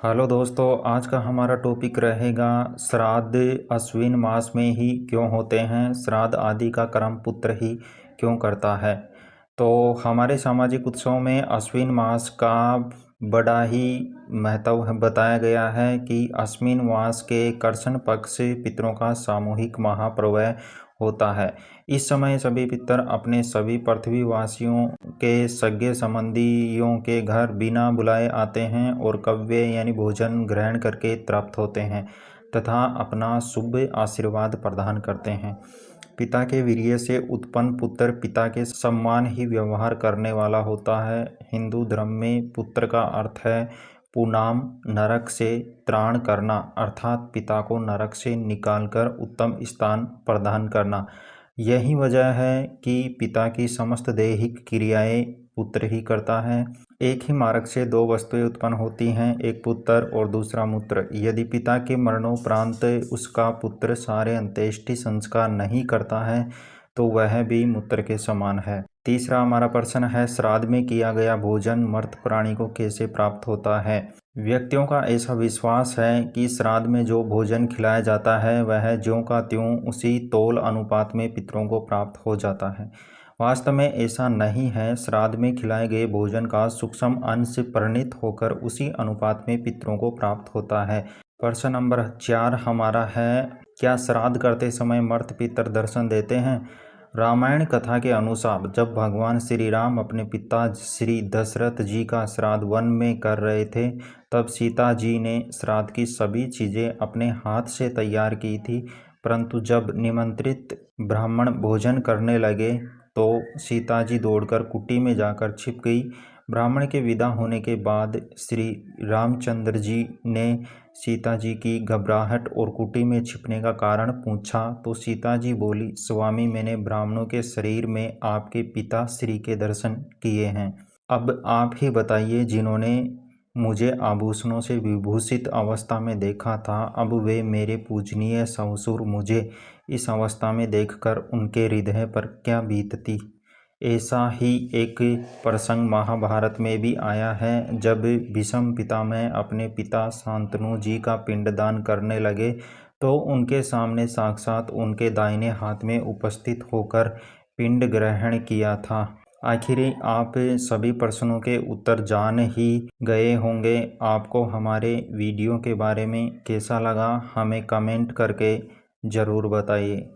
Hello दोस्तों, आज का हमारा टॉपिक रहेगा श्राद्ध अश्विन मास में ही क्यों होते हैं। श्राद्ध आदि का कर्म पुत्र ही क्यों करता है। तो हमारे सामाजिक उत्सव में अश्विन मास का बड़ा ही महत्व बताया गया है कि अश्विन मास के कृष्ण पक्ष से पितरों का सामूहिक महाप्रलय होता है। इस समय सभी पितर अपने सभी पृथ्वीवासियों के सगे संबंधियों के घर बिना बुलाए आते हैं और कव्य यानी भोजन ग्रहण करके तृप्त होते हैं तथा अपना शुभ आशीर्वाद प्रदान करते हैं। पिता के वीर्य से उत्पन्न पुत्र पिता के सम्मान ही व्यवहार करने वाला होता है। हिंदू धर्म में पुत्र का अर्थ है पुनाम, नरक से त्राण करना, अर्थात पिता को नरक से निकालकर उत्तम स्थान प्रदान करना। यही वजह है कि पिता की समस्त दैहिक क्रियाएं पुत्र ही करता है। एक ही मार्ग से दो वस्तुएं उत्पन्न होती हैं, एक पुत्र और दूसरा मूत्र। यदि पिता के मरणोपरांत उसका पुत्र सारे अंत्येष्टि संस्कार नहीं करता है तो वह भी मूत्र के समान है। तीसरा हमारा प्रश्न है, श्राद्ध में किया गया भोजन मर्त प्राणी को कैसे प्राप्त होता है। व्यक्तियों का ऐसा विश्वास है कि श्राद्ध में जो भोजन खिलाया जाता है वह ज्यों का त्यों उसी तौल अनुपात में पितरों को प्राप्त हो जाता है। वास्तव में ऐसा नहीं है। श्राद्ध में खिलाए गए भोजन का सूक्ष्म अंश परिणित होकर उसी अनुपात में पितरों को प्राप्त होता है। प्रश्न नंबर 4 हमारा है, क्या श्राद्ध करते समय मर्त पितर दर्शन देते हैं। रामायण कथा के अनुसार जब भगवान श्री राम अपने पिता श्री दशरथ जी का श्राद्ध वन में कर रहे थे तब सीता जी ने श्राद्ध की सभी चीज़ें अपने हाथ से तैयार की थी, परंतु जब निमंत्रित ब्राह्मण भोजन करने लगे तो सीता जी दौड़कर कुटी में जाकर छिप गई। ब्राह्मण के विदा होने के बाद श्री रामचंद्र जी ने सीता जी की घबराहट और कुटी में छिपने का कारण पूछा तो सीता जी बोली, स्वामी मैंने ब्राह्मणों के शरीर में आपके पिता श्री के दर्शन किए हैं। अब आप ही बताइए, जिन्होंने मुझे आभूषणों से विभूषित अवस्था में देखा था, अब वे मेरे पूजनीय ससुर मुझे इस अवस्था में देखकर उनके हृदय पर क्या बीतती। ऐसा ही एक प्रसंग महाभारत में भी आया है। जब भीष्म पितामह अपने पिता शांतनु जी का पिंडदान करने लगे तो उनके सामने साक्षात उनके दाहिने हाथ में उपस्थित होकर पिंड ग्रहण किया था। आखिर आप सभी प्रश्नों के उत्तर जान ही गए होंगे। आपको हमारे वीडियो के बारे में कैसा लगा हमें कमेंट करके ज़रूर बताइए।